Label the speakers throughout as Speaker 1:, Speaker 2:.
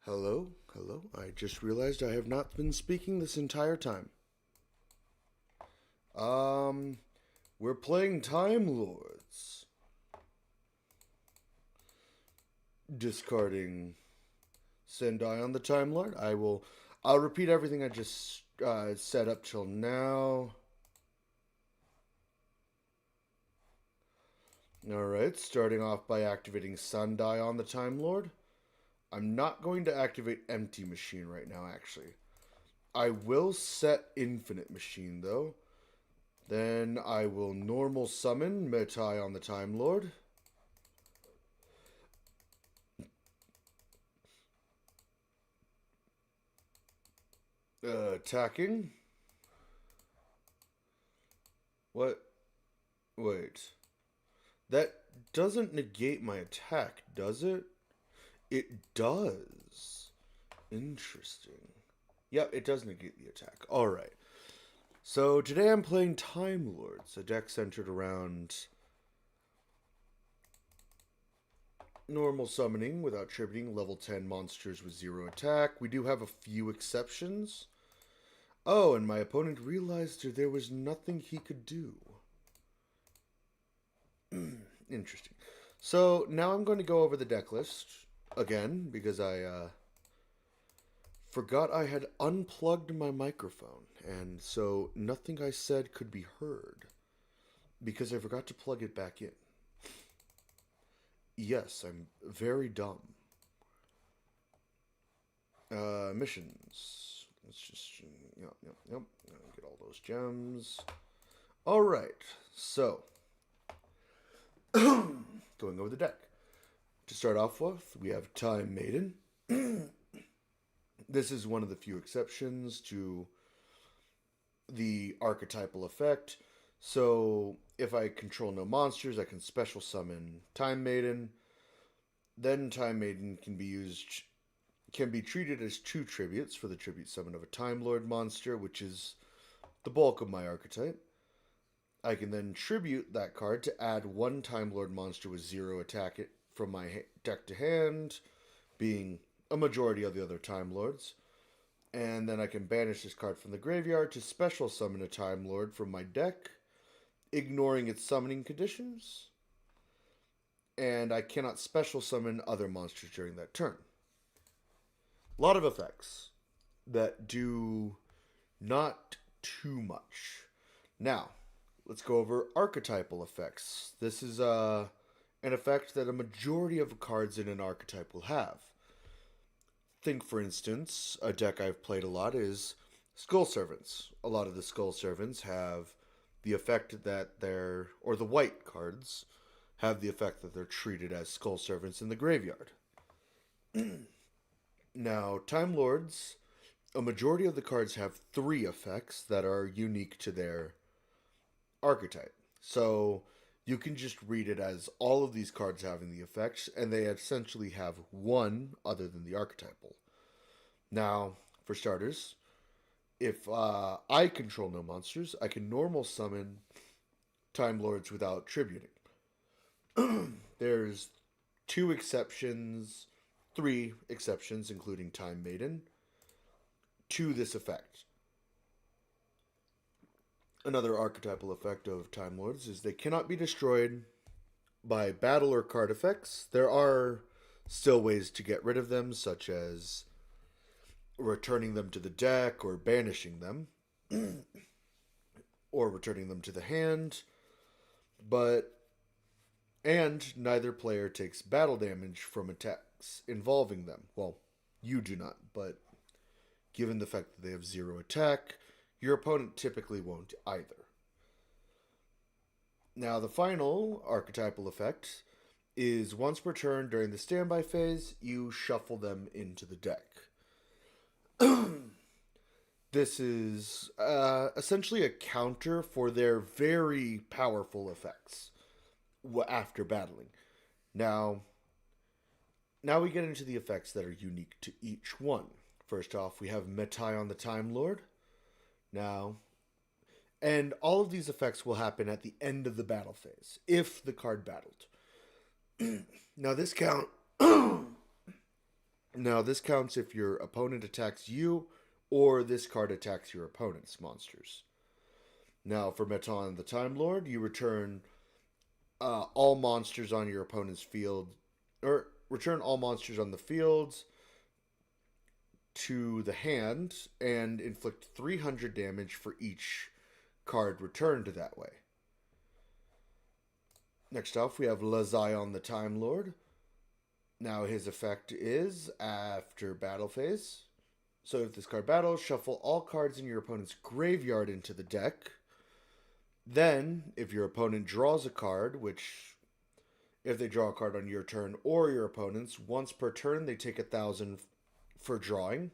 Speaker 1: Hello, hello. I just realized I have not been speaking this entire time. Um, we're playing Time Lords. Discarding Sendai on the Time Lord. I'll repeat everything I just said up till now. Alright, starting off by activating Sendai on the Time Lord. I'm not going to activate Empty Machine right now, actually. I will set Infinite Machine, though. Then I will normal summon Metai on the Time Lord. Attacking. What? Wait. That doesn't negate my attack, does it? It does. Interesting. Yep, it does negate the attack. Alright. So today I'm playing Time Lords, a deck centered around normal summoning without tributing, level 10 monsters with 0 attack. We do have a few exceptions. Oh, and my opponent realized there was nothing he could do. Interesting. So now I'm going to go over the deck list again because I forgot I had unplugged my microphone, and so nothing I said could be heard because I forgot to plug it back in. Yes, I'm very dumb. Missions. Let's just, yep. Get all those gems. Alright, so, going over the deck. To start off with, we have Time Maiden. This is one of the few exceptions to the archetypal effect. So, if I control no monsters, I can special summon Time Maiden. Then Time Maiden can be treated as 2 tributes for the tribute summon of a Time Lord monster, which is the bulk of my archetype. I can then tribute that card to add 1 Time Lord monster with 0 attack from my deck to hand, being a majority of the other Time Lords. And then I can banish this card from the graveyard to special summon a Time Lord from my deck, ignoring its summoning conditions. And I cannot special summon other monsters during that turn. A lot of effects that do not too much. Now, let's go over archetypal effects. This is an effect that a majority of cards in an archetype will have. Think, for instance, a deck I've played a lot is Skull Servants. A lot of the Skull Servants have the effect that or the white cards have the effect that they're treated as Skull Servants in the graveyard. Now, Time Lords, a majority of the cards have 3 effects that are unique to their archetype. So you can just read it as all of these cards having the effects, and they essentially have 1 other than the archetypal. Now, for starters, if I control no monsters, I can normal summon Time Lords without tributing. There's 2 exceptions, 3 exceptions, including Time Maiden, to this effect. Another archetypal effect of Time Lords is they cannot be destroyed by battle or card effects. There are still ways to get rid of them, such as returning them to the deck or banishing them, or returning them to the hand, and neither player takes battle damage from attacks involving them. Well, you do not, but given the fact that they have 0 attack, your opponent typically won't either. Now, the final archetypal effect is once per turn during the standby phase, you shuffle them into the deck. This is essentially a counter for their very powerful effects after battling. Now we get into the effects that are unique to each one. First off, we have Metai on the Time Lord. Now, and all of these effects will happen at the end of the battle phase, if the card battled. Now this count Now, this counts if your opponent attacks you or this card attacks your opponent's monsters. Now, for Meton the Time Lord, you return all monsters on your opponent's field, or return all monsters on the fields to the hand and inflict 300 damage for each card returned that way. Next off, we have Lazion the Time Lord. Now, his effect is after battle phase. So, if this card battles, shuffle all cards in your opponent's graveyard into the deck. Then, if your opponent draws a card, which if they draw a card on your turn or your opponent's, once per turn they take 1,000 for drawing.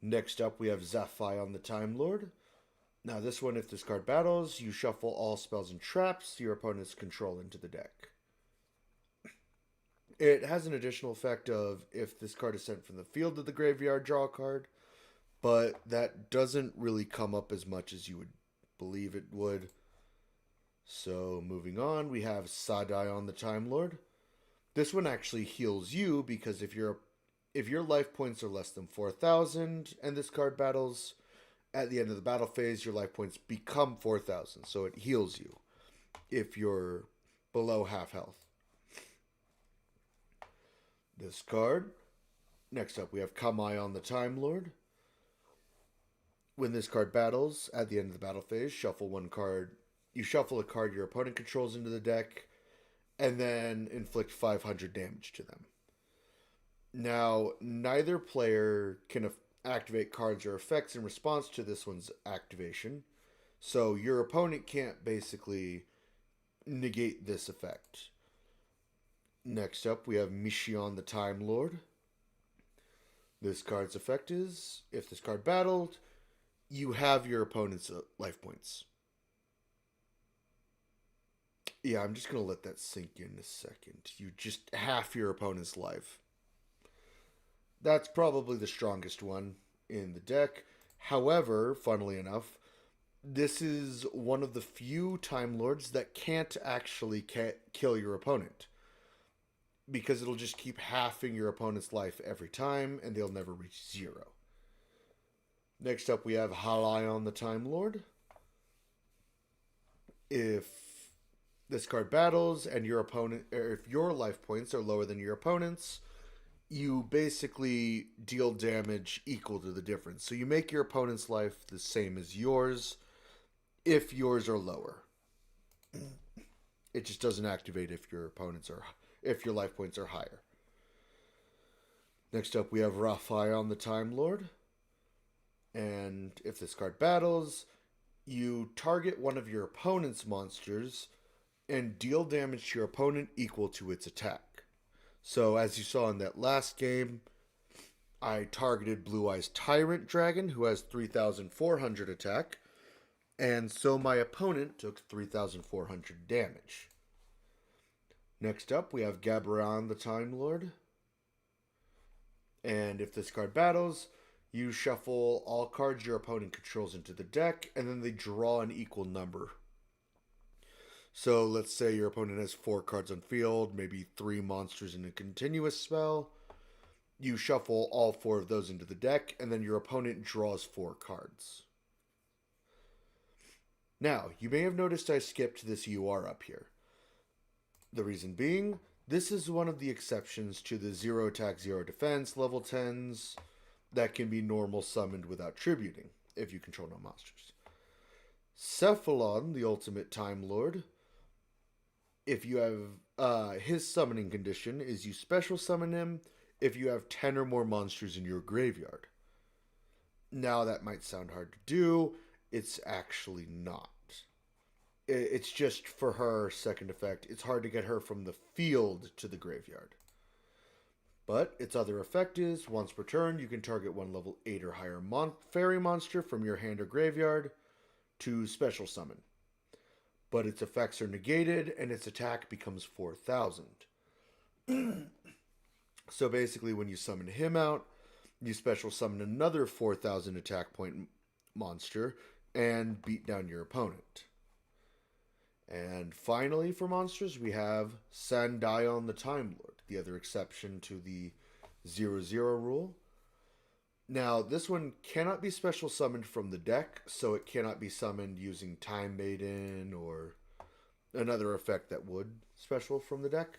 Speaker 1: Next up, we have Zaphion the Time Lord. Now, this one, if this card battles, you shuffle all spells and traps your opponent's control into the deck. It has an additional effect of if this card is sent from the field to the graveyard, draw a card, but that doesn't really come up as much as you would believe it would. So, moving on, we have Sadion the Time Lord. This one actually heals you because if your life points are less than 4,000 and this card battles, at the end of the battle phase, your life points become 4,000. So it heals you if you're below half health. This card. Next up, we have Kronii the Time Lord. When this card battles, at the end of the battle phase, shuffle one card. You shuffle a card your opponent controls into the deck, and then inflict 500 damage to them. Now, neither player can activate cards or effects in response to this one's activation, so your opponent can't basically negate this effect. Next up, we have Michion the Time Lord. This card's effect is, if this card battled, you have your opponent's life points. Yeah, I'm just going to let that sink in a second. You just half your opponent's life. That's probably the strongest one in the deck. However, funnily enough, this is one of the few Time Lords that can't actually kill your opponent. Because it'll just keep halving your opponent's life every time, and they'll never reach 0. Next up, we have Hololive the Time Lord. If this card battles and your opponent, or if your life points are lower than your opponent's, you basically deal damage equal to the difference. So you make your opponent's life the same as yours if yours are lower. It just doesn't activate if your life points are higher. Next up, we have Raphael the Time Lord. And if this card battles, you target one of your opponent's monsters and deal damage to your opponent equal to its attack. So, as you saw in that last game, I targeted Blue Eyes Tyrant Dragon, who has 3,400 attack, and so my opponent took 3,400 damage. Next up, we have Gabaran the Time Lord. And if this card battles, you shuffle all cards your opponent controls into the deck, and then they draw an equal number. So let's say your opponent has 4 cards on field, maybe 3 monsters in a continuous spell. You shuffle all 4 of those into the deck, and then your opponent draws 4 cards. Now, you may have noticed I skipped this UR up here. The reason being, this is one of the exceptions to the 0 attack, 0 defense level 10s that can be normal summoned without tributing, if you control no monsters. Cephalon, the ultimate Time Lord, if you have his summoning condition is you special summon him if you have 10 or more monsters in your graveyard. Now that might sound hard to do, it's actually not. It's just for her second effect. It's hard to get her from the field to the graveyard. But its other effect is, once per turn, you can target one level 8 or higher fairy monster from your hand or graveyard to special summon. But its effects are negated and its attack becomes 4,000. So basically, when you summon him out, you special summon another 4,000 attack point monster and beat down your opponent. And finally, for monsters, we have Sandion the Time Lord. the other exception to the 0/0 rule. Now, this one cannot be special summoned from the deck, so it cannot be summoned using Time Maiden or another effect that would special from the deck.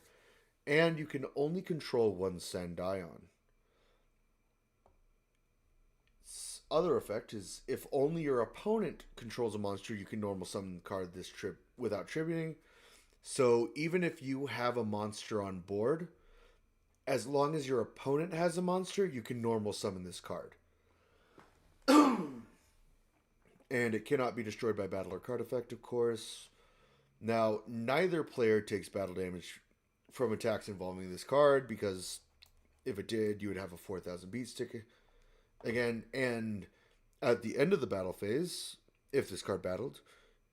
Speaker 1: And you can only control one Sandion. Other effect is if only your opponent controls a monster, you can normal summon the card this trip without tributing. So even if you have a monster on board, as long as your opponent has a monster, you can normal summon this card. And it cannot be destroyed by battle or card effect, of course. Now, neither player takes battle damage from attacks involving this card, because if it did, you would have a 4,000 beat stick again. And at the end of the battle phase, if this card battled,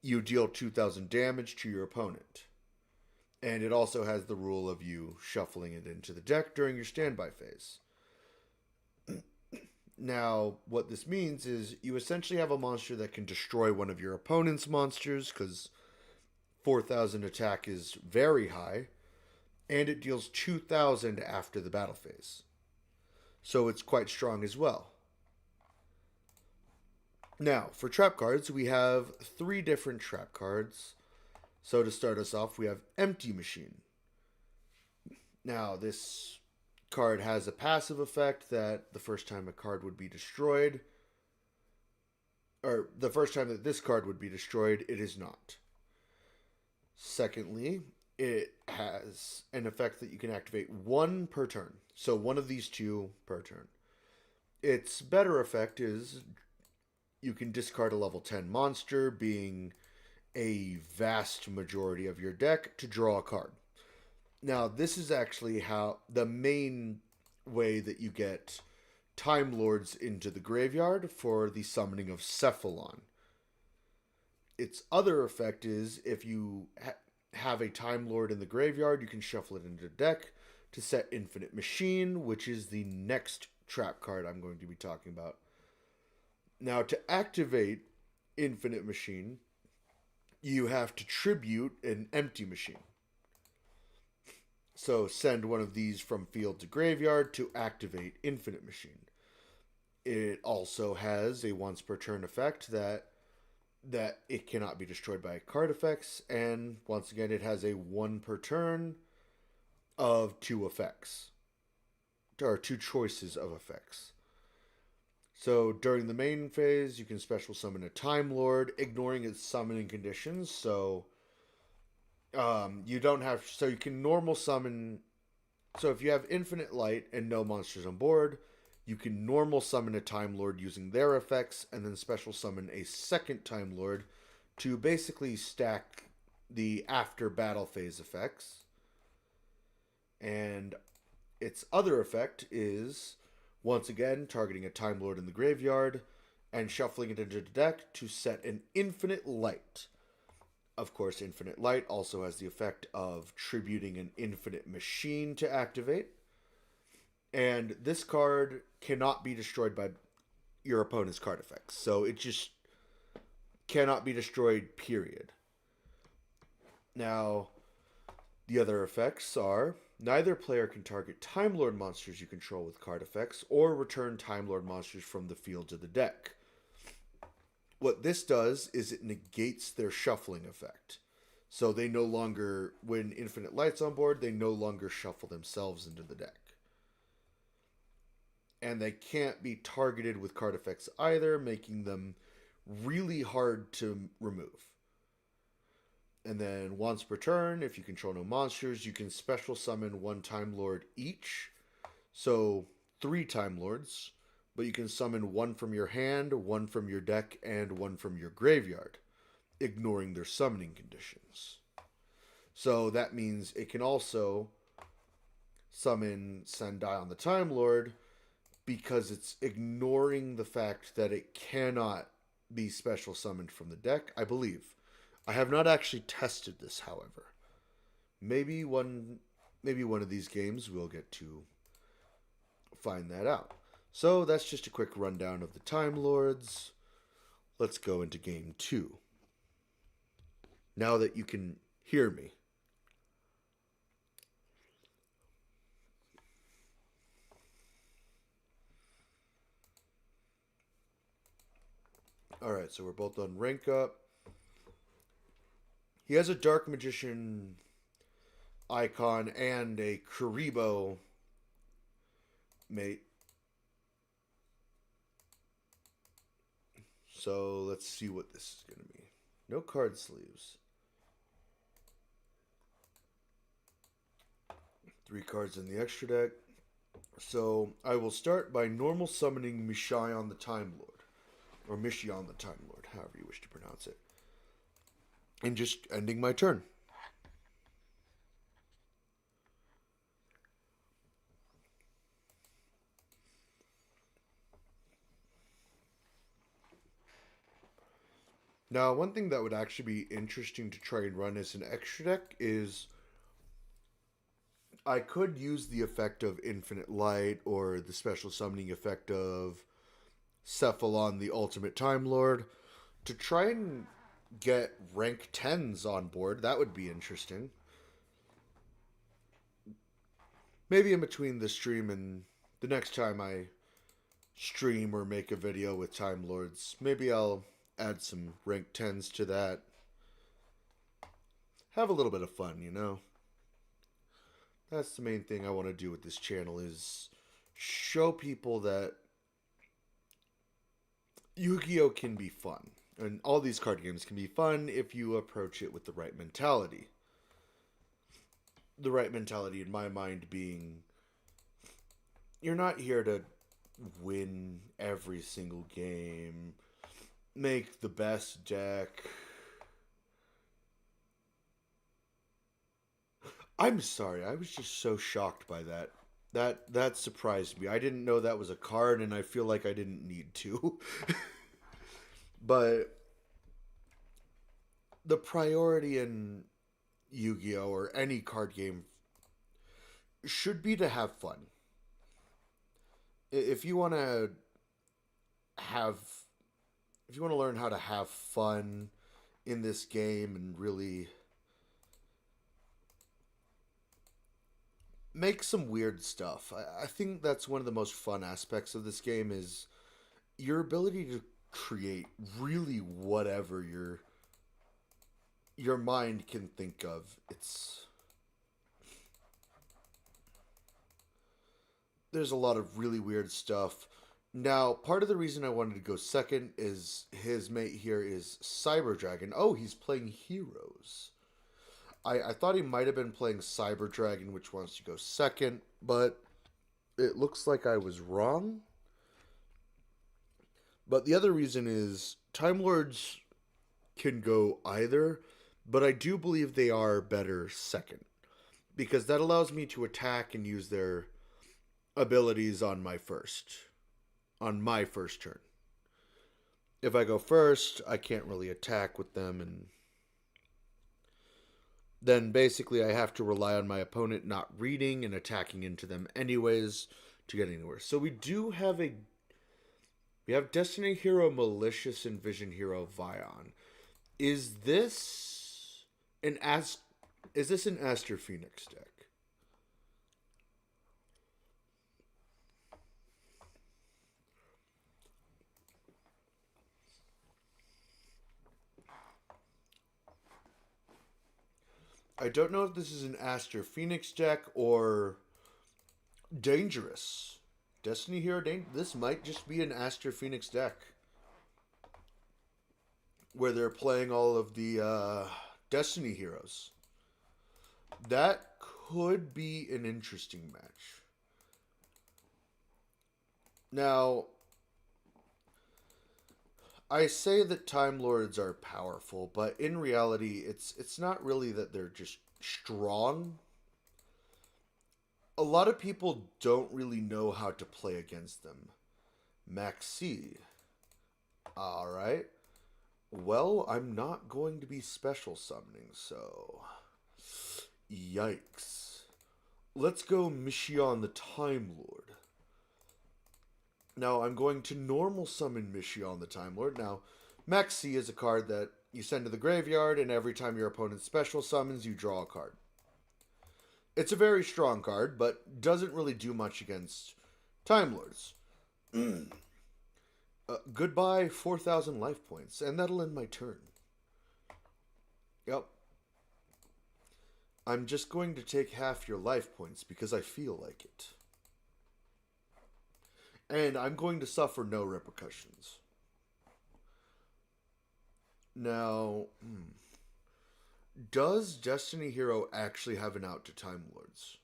Speaker 1: you deal 2,000 damage to your opponent. And it also has the rule of you shuffling it into the deck during your standby phase. Now, what this means is you essentially have a monster that can destroy one of your opponent's monsters, because 4,000 attack is very high, and it deals 2,000 after the battle phase. So it's quite strong as well. Now, for trap cards, we have 3 different trap cards. So to start us off, we have Empty Machine. Now, this card has a passive effect that the first time a card would be destroyed, or the first time that this card would be destroyed, it is not. Secondly, it has an effect that you can activate 1 per turn. So one of these 2 per turn. Its better effect is you can discard a level 10 monster, being a vast majority of your deck, to draw a card. Now, this is actually how the main way that you get Timelords into the graveyard for the summoning of Cephalon. Its other effect is if you have a Time Lord in the graveyard, you can shuffle it into the deck to set Infinite Machine, which is the next trap card I'm going to be talking about. Now, to activate Infinite Machine, you have to tribute an Empty Machine. So send one of these from field to graveyard to activate Infinite Machine. It also has a once per turn effect that it cannot be destroyed by card effects, and once again it has a 1 per turn of 2 effects. There are 2 choices of effects. So during the main phase, you can special summon a Time Lord, ignoring its summoning conditions. So you don't have, so you can normal summon. So if you have infinite light and no monsters on board, you can normal summon a Time Lord using their effects, and then special summon a second Time Lord to basically stack the after battle phase effects. And its other effect is, once again, targeting a Time Lord in the graveyard and shuffling it into the deck to set an Infinite Light. Of course, Infinite Light also has the effect of tributing an Infinite Machine to activate. And this card cannot be destroyed by your opponent's card effects. So it just cannot be destroyed, period. Now, the other effects are, neither player can target Time Lord monsters you control with card effects, or return Time Lord monsters from the field to the deck. What this does is it negates their shuffling effect. So they no longer, when Infinite Light's on board, they no longer shuffle themselves into the deck. And they can't be targeted with card effects either, making them really hard to remove. And then once per turn, if you control no monsters, you can special summon 1 Time Lord each. So 3 Time Lords, but you can summon 1 from your hand, 1 from your deck, and 1 from your graveyard, ignoring their summoning conditions. So that means it can also summon Sandai the Time Lord, because it's ignoring the fact that it cannot be special summoned from the deck, I believe. I have not actually tested this, however. Maybe one of these games we'll get to find that out. So that's just a quick rundown of the Time Lords. Let's go into game 2. Now that you can hear me. Alright, so we're both on rank up. He has a Dark Magician icon and a Kuribo mate. So let's see what this is going to be. No card sleeves. 3 cards in the extra deck. So I will start by normal summoning Mishion the Time Lord. Or Mishion the Time Lord, however you wish to pronounce it. And just ending my turn. Now, one thing that would actually be interesting to try and run as an extra deck is I could use the effect of Infinite Light or the special summoning effect of Cephalon, the Ultimate Time Lord, to try and get rank 10s on board. That would be interesting. Maybe in between the stream and the next time I stream or make a video with Time Lords, maybe I'll add some rank 10s to that. Have a little bit of fun, you know? That's the main thing I want to do with this channel, is show people that Yu-Gi-Oh! Can be fun. And all these card games can be fun if you approach it with the right mentality. The right mentality, in my mind, being you're not here to win every single game, make the best deck. I'm sorry, I was just so shocked by that. That surprised me. I didn't know that was a card, and I feel like I didn't need to. But the priority in Yu-Gi-Oh! Or any card game should be to have fun. If you want to have, if you want to learn how to have fun in this game and really make some weird stuff, I think that's one of the most fun aspects of this game, is your ability to create really whatever your mind can think of. There's a lot of really weird stuff. Now, part of the reason I wanted to go second is his mate here is Cyber Dragon. Oh, he's playing Heroes. I thought he might have been playing Cyber Dragon, which wants to go second, but it looks like I was wrong. But the other reason is Time Lords can go either, but I do believe they are better second, because that allows me to attack and use their abilities on my first turn. If I go first, I can't really attack with them, and then basically I have to rely on my opponent not reading and attacking into them anyways to get anywhere. So we have Destiny Hero Malicious and Vision Hero Vion. Is this an Aster Phoenix deck? I don't know if this is an Aster Phoenix deck or Dangerous. Destiny Hero this might just be an Aster Phoenix deck, where they're playing all of the Destiny Heroes. That could be an interesting match. Now, I say that Time Lords are powerful, but in reality, it's not really that they're just strong. A lot of people don't really know how to play against them. Maxi. Alright. Well, I'm not going to be special summoning, so... Yikes. Let's go Mishion the Time Lord. Now, I'm going to normal summon Mishion the Time Lord. Now, Maxi is a card that you send to the graveyard, and every time your opponent special summons, you draw a card. It's a very strong card, but doesn't really do much against Time Lords. Goodbye, 4,000 life points, and that'll end my turn. Yep. I'm just going to take half your life points because I feel like it. And I'm going to suffer no repercussions. Now, does Destiny Hero actually have an out to Time Lords?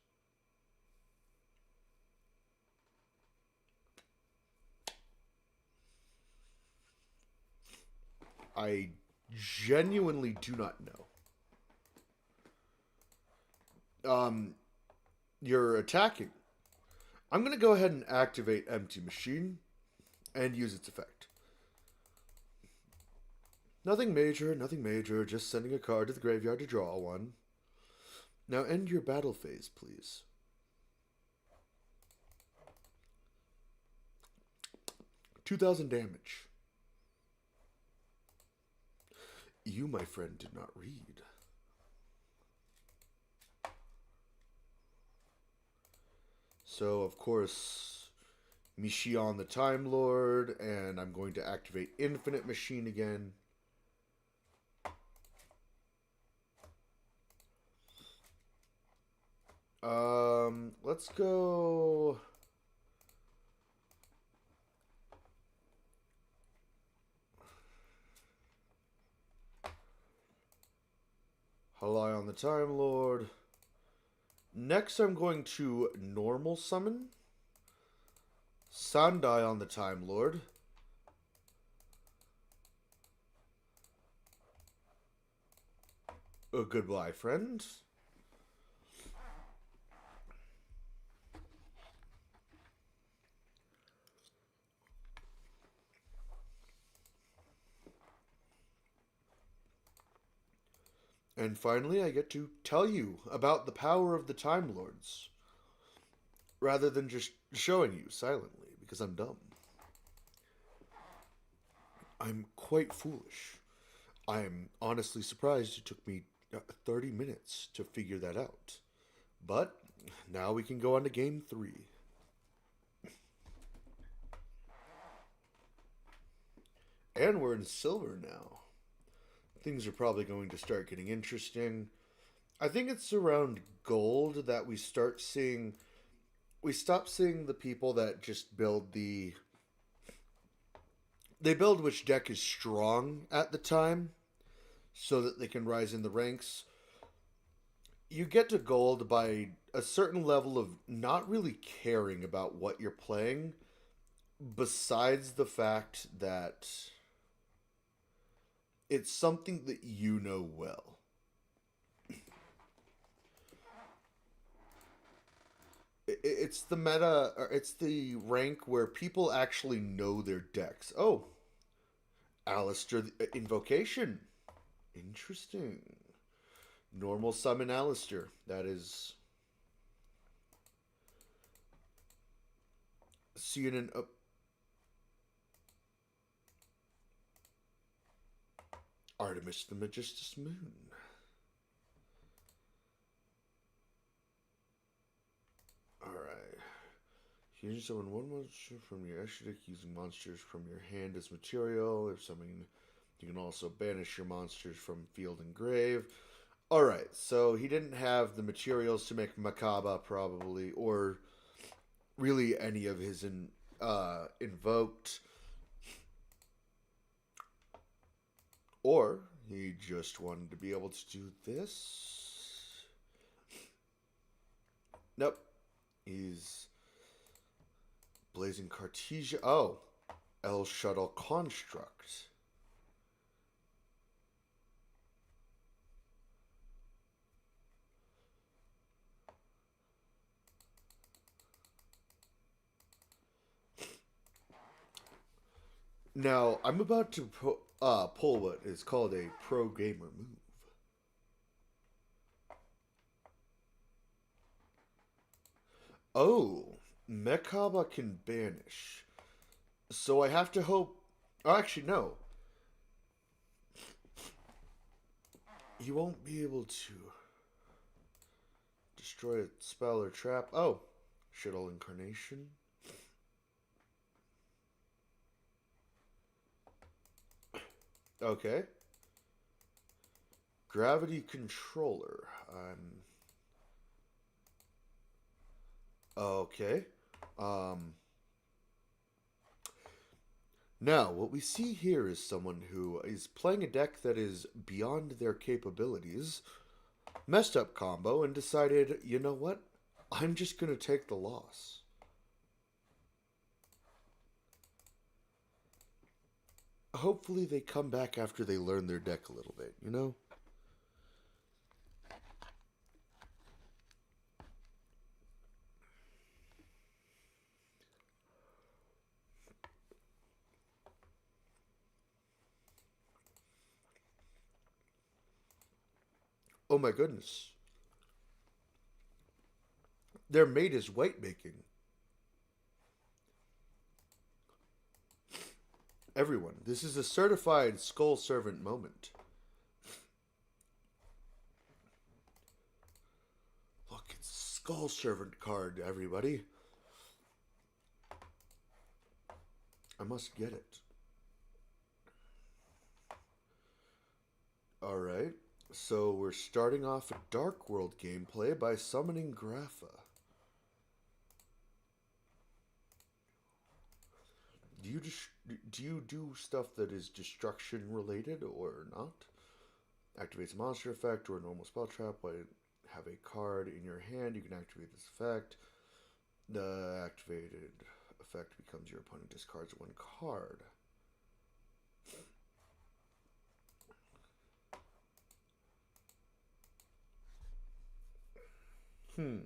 Speaker 1: I genuinely do not know. You're attacking. I'm going to go ahead and activate Empty Machine and use its effect. Nothing major, nothing major, just sending a card to the graveyard to draw one. Now end your battle phase, please. $2,000 damage. You, my friend, did not read. So, of course, Michion the Time Lord, and I'm going to activate Infinite Machine again. Let's go. Hololive on the Time Lord. Next, I'm going to normal summon Sandai on the Time Lord. Goodbye, friend. And finally, I get to tell you about the power of the Time Lords, rather than just showing you silently, because I'm dumb. I'm quite foolish. I'm honestly surprised it took me 30 minutes to figure that out. But now we can go on to game 3. And we're in silver now. Things are probably going to start getting interesting. I think it's around gold that we start seeing. We stop seeing the people that just build the. They build which deck is strong at the time so that they can rise in the ranks. You get to gold by a certain level of not really caring about what you're playing, besides the fact that it's something that you know well. It's the meta, or it's the rank where people actually know their decks. Oh, Alistair Invocation. Interesting. Normal summon Alistair. That is. Seeing an. Artemis the Magistus Moon. Alright. You can summon one monster from your extra deck using monsters from your hand as material. If summoning, you can also banish your monsters from field and grave. Alright, so he didn't have the materials to make Makaba, probably, or really any of his invoked. Or he just wanted to be able to do this. Nope. He's Blazing Cartesia. Oh, L Shuttle Construct. Now, I'm about to pull what is called a pro gamer move. Oh, Mekaba can banish. So I have to hope. Oh, actually, no. He won't be able to destroy a spell or trap. Oh, Shuttle Incarnation. Okay. Gravity controller. Okay. Um. Now, what we see here is someone who is playing a deck that is beyond their capabilities, messed up combo, and decided, you know what? I'm just gonna take the loss. Hopefully, they come back after they learn their deck a little bit, you know? Oh my goodness. Their mate is white making. Everyone, this is a certified Skull Servant moment. Look, it's Skull Servant card, everybody. I must get it. Alright, so we're starting off a Dark World gameplay by summoning Grapha. Do you do stuff that is destruction related or not? Activates a monster effect or a normal spell trap. While you have a card in your hand, you can activate this effect. The activated effect becomes your opponent discards one card. Hmm.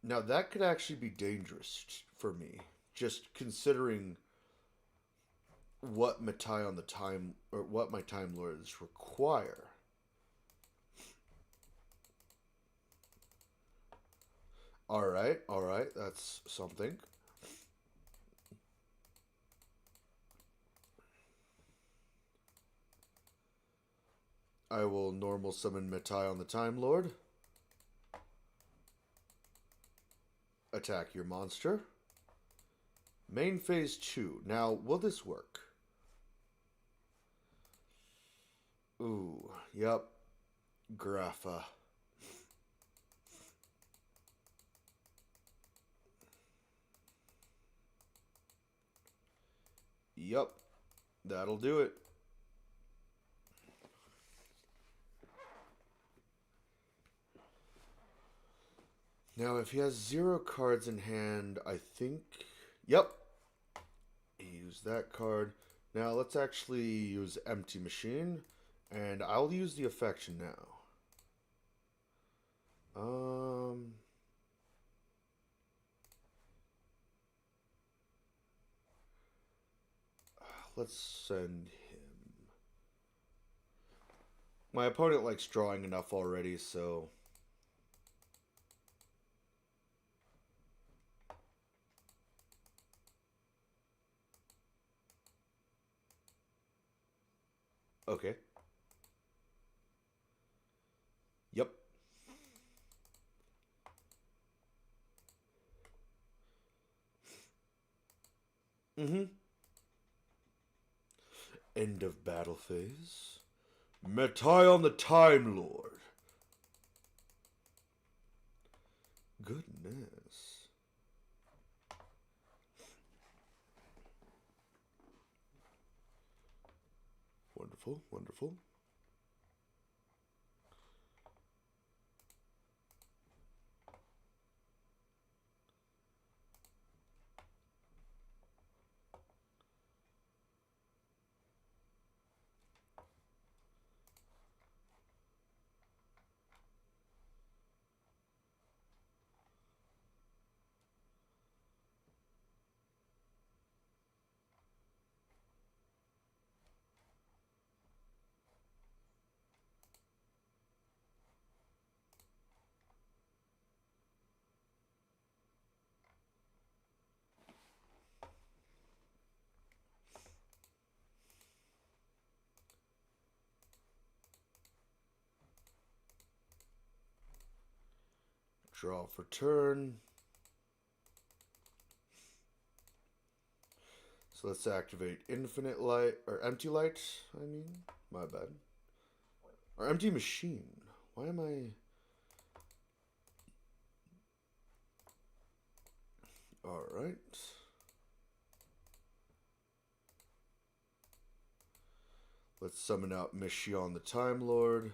Speaker 1: Now that could actually be dangerous for me, just considering what Matai on the time or what my Time Lords require. All right, that's something. I will normal summon Matai on the Time Lord. Attack your monster. Main phase 2. Now, will this work? Ooh, yep. Grapha. Yep, that'll do it. Now, if he has 0 cards in hand, I think... Yep. He used that card. Now, let's actually use Empty Machine. And I'll use the affection now. Let's send him. My opponent likes drawing enough already, so... Okay. Yep. Mm-hmm. End of battle phase. Matai on the Time Lord. Goodness. Wonderful, wonderful. Draw for turn. So let's activate infinite light, or empty light, I mean. My bad. Or empty machine. Why am I... Alright. Let's summon out Yugioh the Time Lord.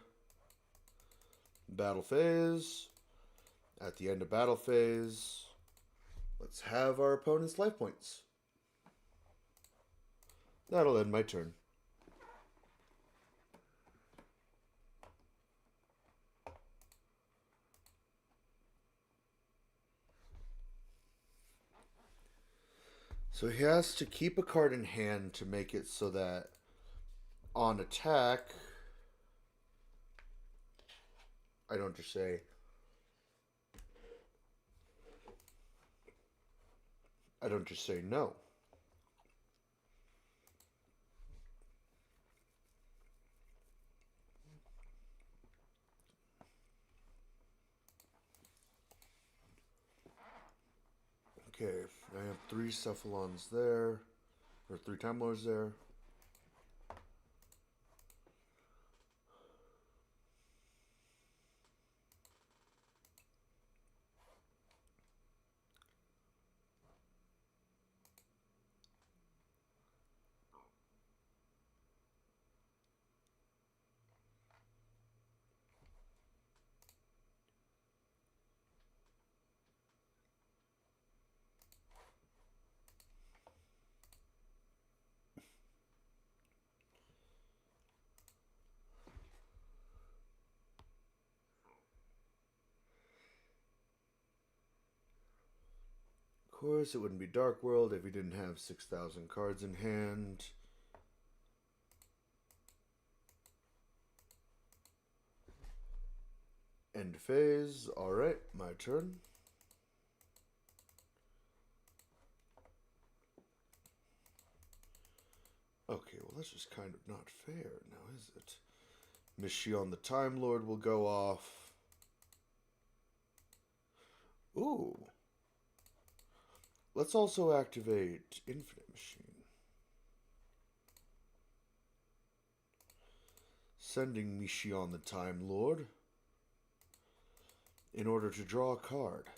Speaker 1: Battle phase. At the end of battle phase, let's have our opponent's life points. That'll end my turn. So he has to keep a card in hand to make it so that on attack, I don't just say, no. Okay, I have 3 Cephalons there, or 3 Timelords there. Of course, it wouldn't be Dark World if he didn't have 6,000 cards in hand. End phase. Alright, my turn. Okay, well that's just kind of not fair now, is it? Yugioh the Time Lord will go off. Ooh. Let's also activate Infinite Machine. Sending Yugioh the Time Lord in order to draw a card.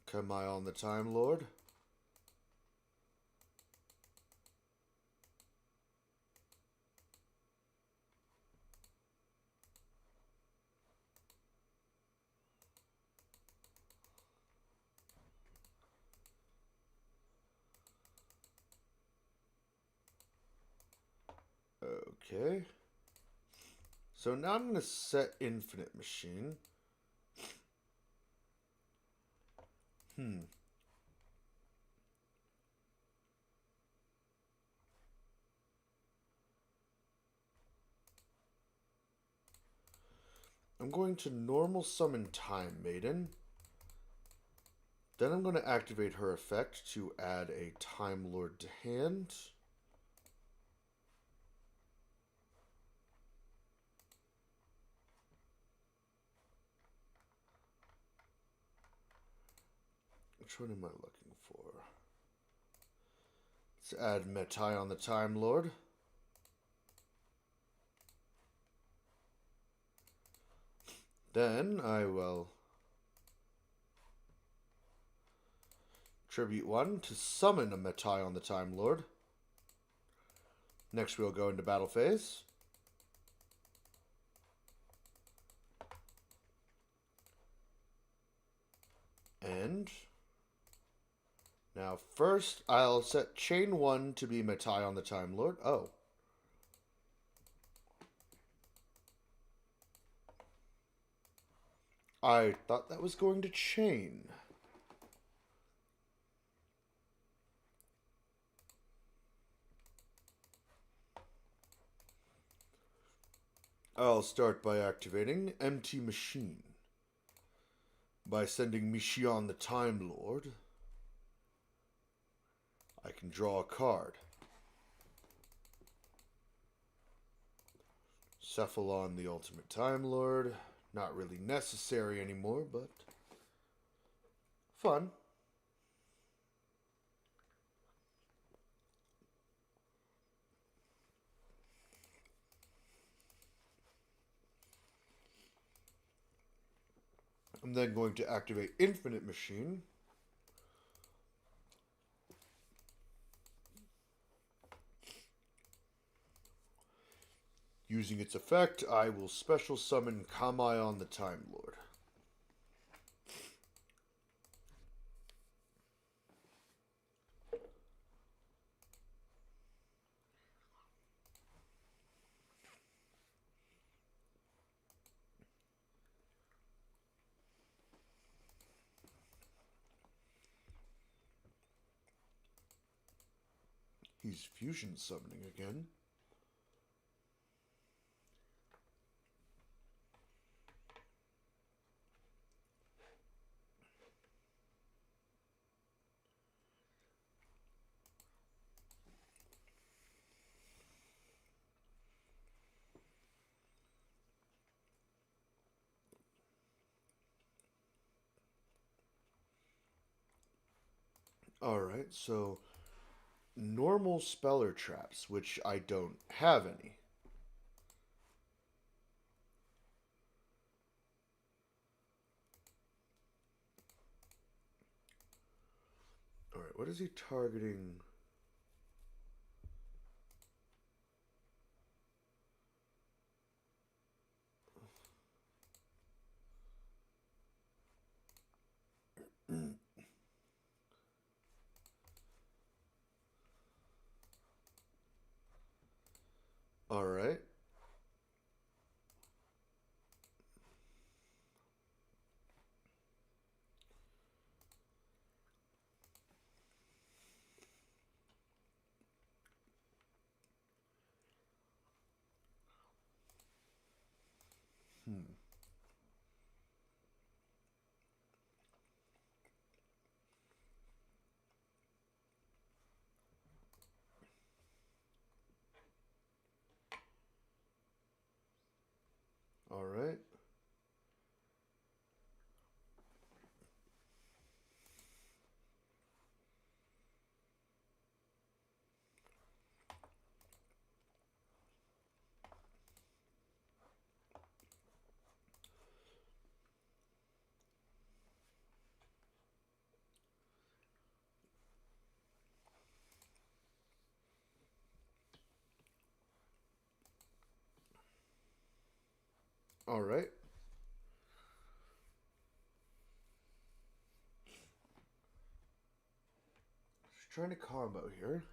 Speaker 1: Kronii the Time Lord. Okay. So now I'm going to set Infinite Machine. I'm going to normal summon Time Maiden. Then I'm going to activate her effect to add a Time Lord to hand. Which one am I looking for? Let's add Yugioh the Time Lord. Then I will tribute 1 to summon a Yugioh the Time Lord. Next we'll go into battle phase. And now first I'll set chain 1 to be Yugioh the Time Lord. Oh. I thought that was going to chain. I'll start by activating Empty Machine. By sending Yugioh the Time Lord, I can draw a card. Cephalon the Ultimate Time Lord. Not really necessary anymore, but fun. I'm then going to activate Infinite Machine. Using its effect, I will special summon Kronii the Time Lord. He's fusion summoning again. Alright, so normal speller traps, which I don't have any. Alright, what is he targeting? Alright. Alright. Alright. Just trying to combo here.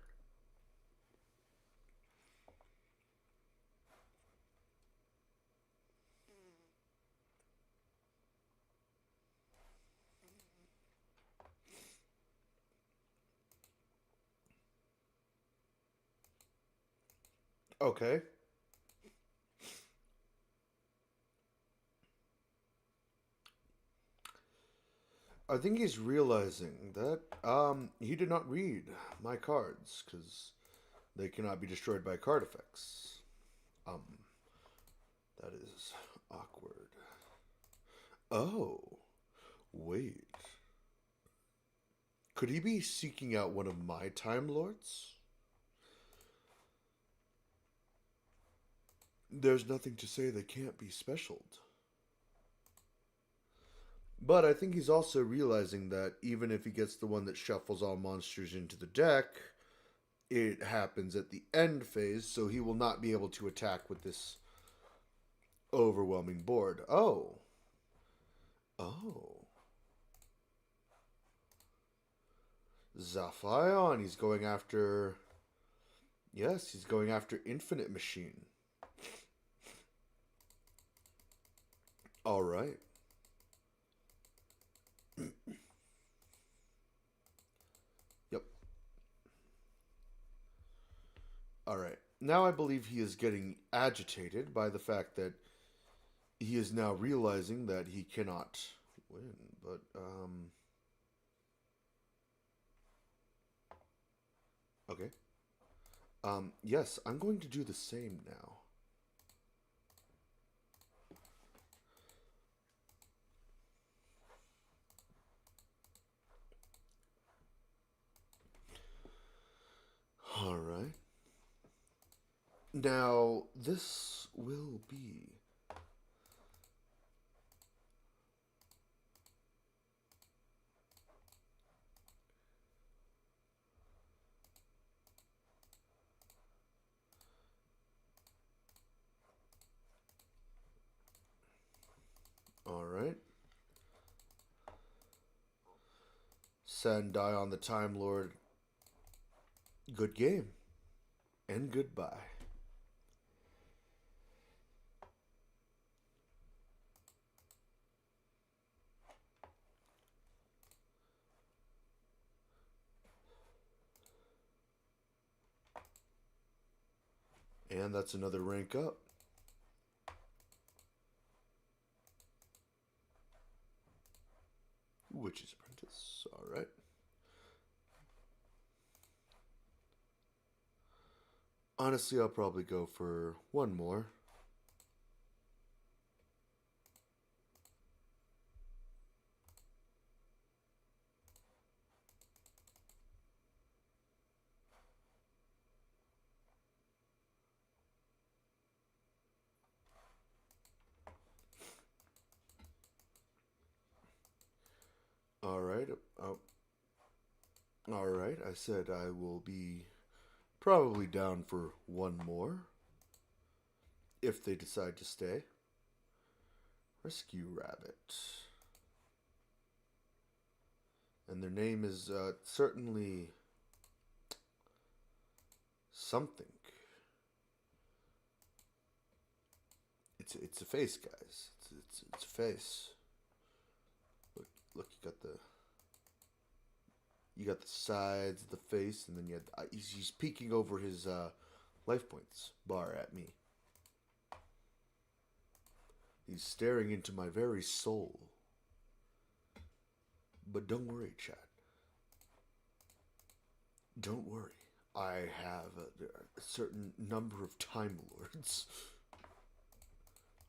Speaker 1: Okay. I think he's realizing that he did not read my cards because they cannot be destroyed by card effects. Um that is awkward. Oh, wait. Could he be seeking out one of my Time Lords? There's nothing to say they can't be specialed. But I think he's also realizing that even if he gets the one that shuffles all monsters into the deck, it happens at the end phase, so he will not be able to attack with this overwhelming board. Oh. Oh. Zaphion, he's going after... Yes, he's going after Infinite Machine. Alright. Yep. Alright. Now I believe he is getting agitated by the fact that he is now realizing that he cannot win, but, okay. Yes, I'm going to do the same now. Alright. Now, this will be... Alright. Send die on the Time Lord. Good game. And goodbye. And that's another rank up. Witch's Apprentice. Alright. Honestly, I'll probably go for one more. Alright. Alright, I said I will be probably down for one more. If they decide to stay. Rescue Rabbit. And their name is certainly something. It's a face, guys. It's a face. Look, you got the sides of the face, and then you had he's peeking over his life points bar at me. He's staring into my very soul. But don't worry, chat. Don't worry. I have a certain number of Time Lords.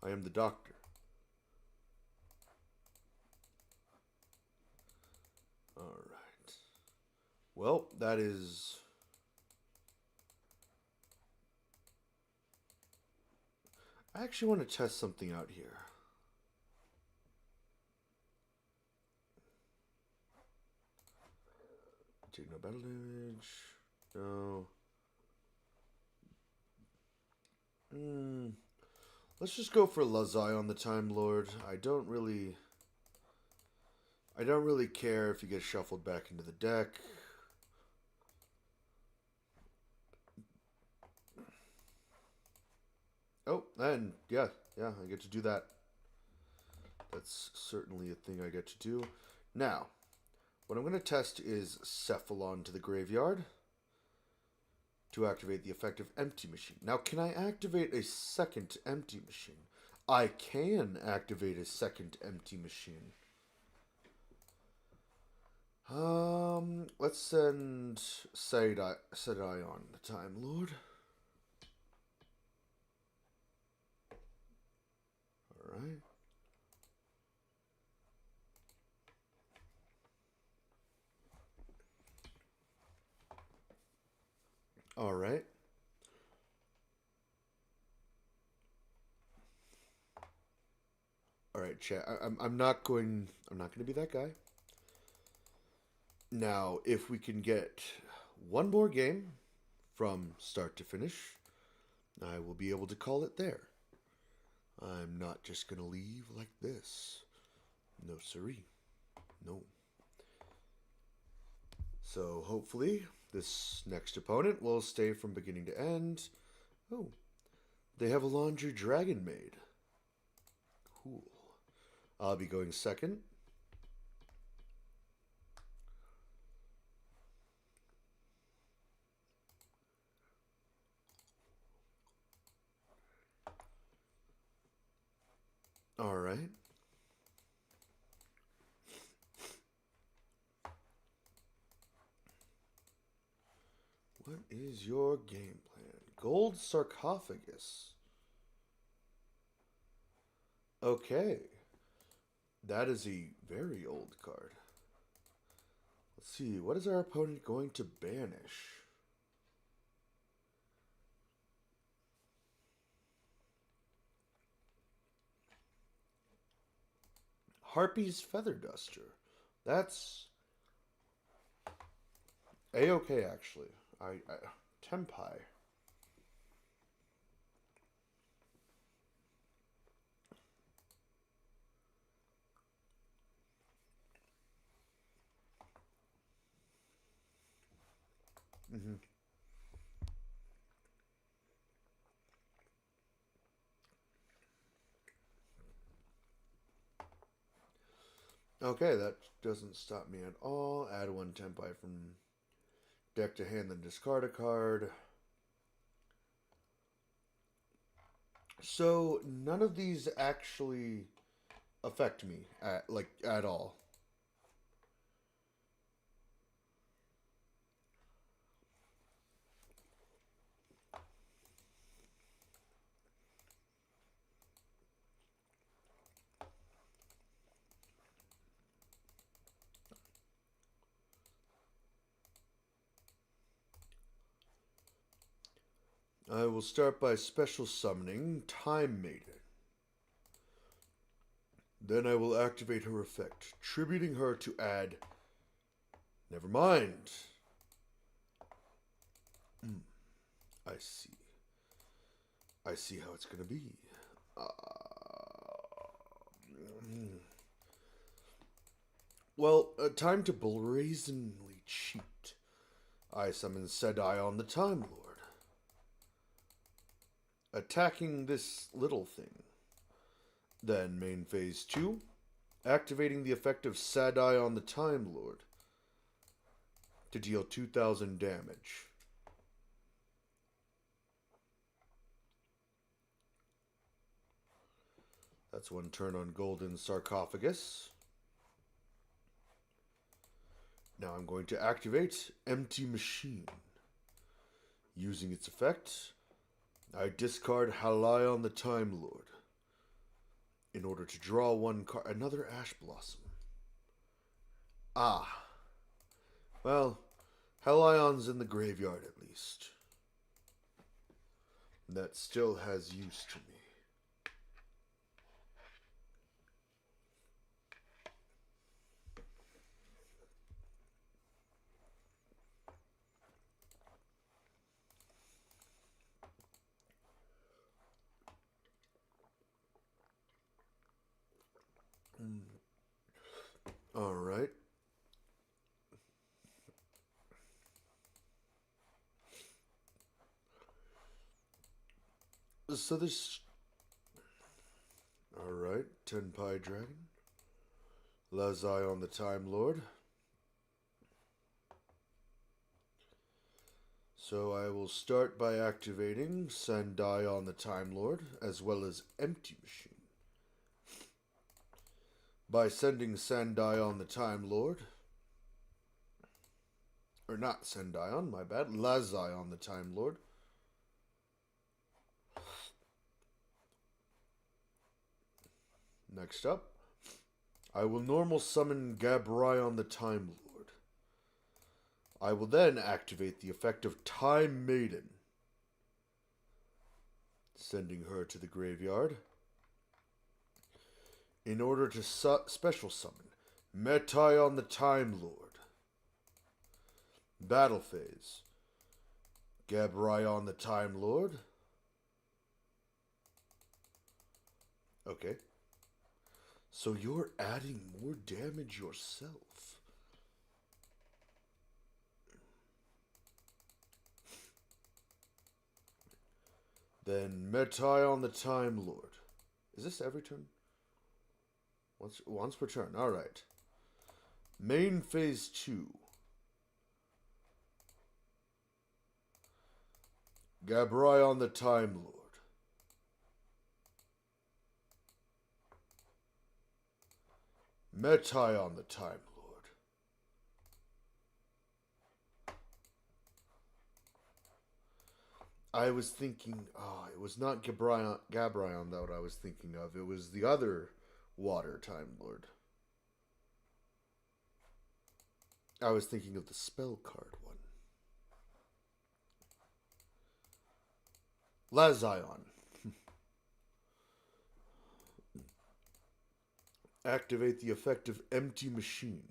Speaker 1: I am the Doctor. Alright. Well, that is... I actually want to test something out here. Take no battle damage. No. Let's just go for Lazai on the Time Lord. I don't really care if you get shuffled back into the deck. Oh, and yeah, I get to do that. That's certainly a thing I get to do. Now, what I'm going to test is Cephalon to the graveyard to activate the effective Empty Machine. Now, can I activate a second Empty Machine? I can activate a second Empty Machine. Let's send Sedai on the Time Lord. Alright. Alright. Alright, chat. I'm not going to be that guy. Now, if we can get one more game from start to finish, I will be able to call it there. I'm not just going to leave like this. No siree. No. So, hopefully, this next opponent will stay from beginning to end. Oh, they have a Laundry Dragon Maid. Cool. I'll be going second. All right. What is your game plan? Gold Sarcophagus. Okay. That is a very old card. Let's see. What is our opponent going to banish? Harpy's Feather Duster. That's A-okay, actually. Tenpai. Mm-hmm. Okay, that doesn't stop me at all. Add one Tenpai from deck to hand, then discard a card. So none of these actually affect me at all. I will start by special summoning Time Maiden. Then I will activate her effect, tributing her to add. Never mind. I see. I see how it's gonna be. Uh, time to brazenly cheat. I summon Sedai on the Time Lord, attacking this little thing. Then main phase 2, activating the effect of Sedai on the Time Lord to deal 2,000 damage. That's one turn on Golden Sarcophagus. Now I'm going to activate Empty Machine. Using its effect, I discard Halai on the Time Lord in order to draw one card. Another Ash Blossom. Ah. Well, Halion's in the graveyard at least. That still has use to me. All right. So this. All right. Tenpai Dragon. Lazai on the Time Lord. So I will start by activating Sendai on the Time Lord, as well as Empty Machine. By sending Sendai on the Time Lord, or not Sendai my bad, Lazai on the Time Lord. Next up, I will normal summon Gabrai on the Time Lord. I will then activate the effect of Time Maiden, sending her to the graveyard, in order to special summon Metai on the Time Lord. Battle phase. Gabrai on the Time Lord. Okay. So you're adding more damage yourself. Then Metai on the Time Lord. Is this every turn? Once per turn. Alright. Main phase 2. Gabrai on the Time Lord. Metai on the Time Lord. I was thinking, it was not Gabrion that I was thinking of. It was the other Water Time Lord. I was thinking of the spell card one. Lazion. Activate the effect of Empty Machine.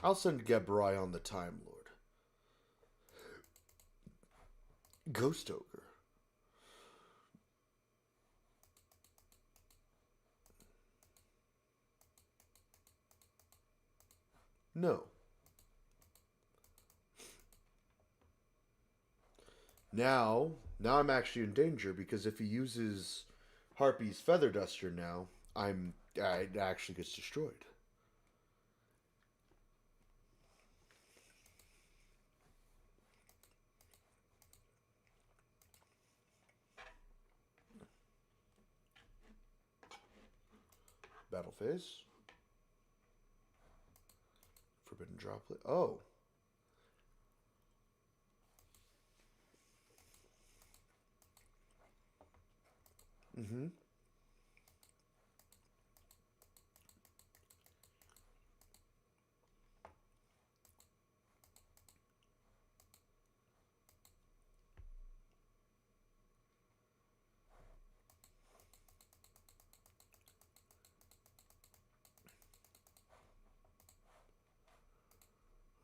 Speaker 1: I'll send Gebrai on the Time Lord. Ghost Ogre. No. Now I'm actually in danger because if he uses Harpy's Feather Duster now, it actually gets destroyed. Battle phase. Forbidden Droplet. Oh. Mm-hmm.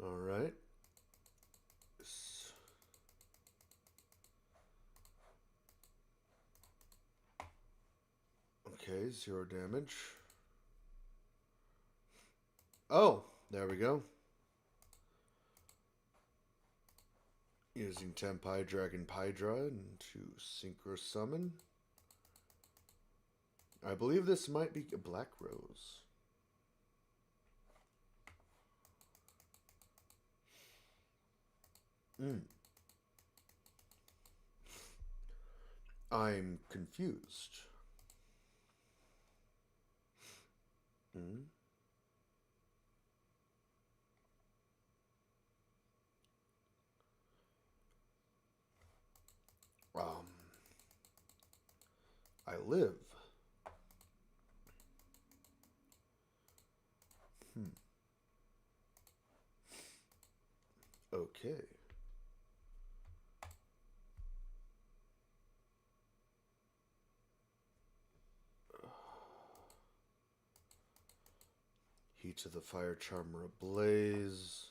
Speaker 1: All right. Okay, 0 damage. Oh, there we go. Using Tenpai Dragon Pydra to Synchro Summon. I believe this might be a Black Rose. I'm confused. I live. Okay. Heat of the Fire Charmer ablaze.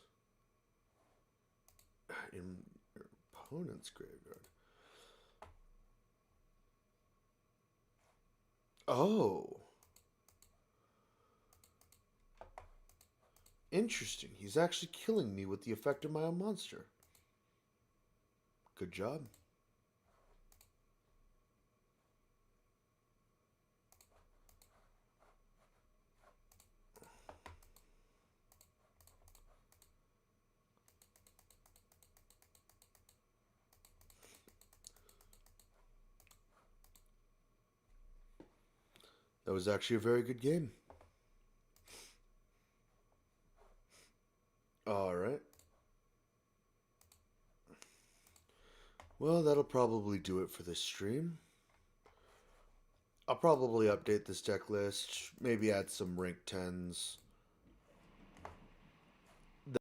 Speaker 1: In your opponent's graveyard. Oh. Interesting. He's actually killing me with the effect of my own monster. Good job. That was actually a very good game. Alright. Well, that'll probably do it for this stream. I'll probably update this deck list, maybe add some rank 10s.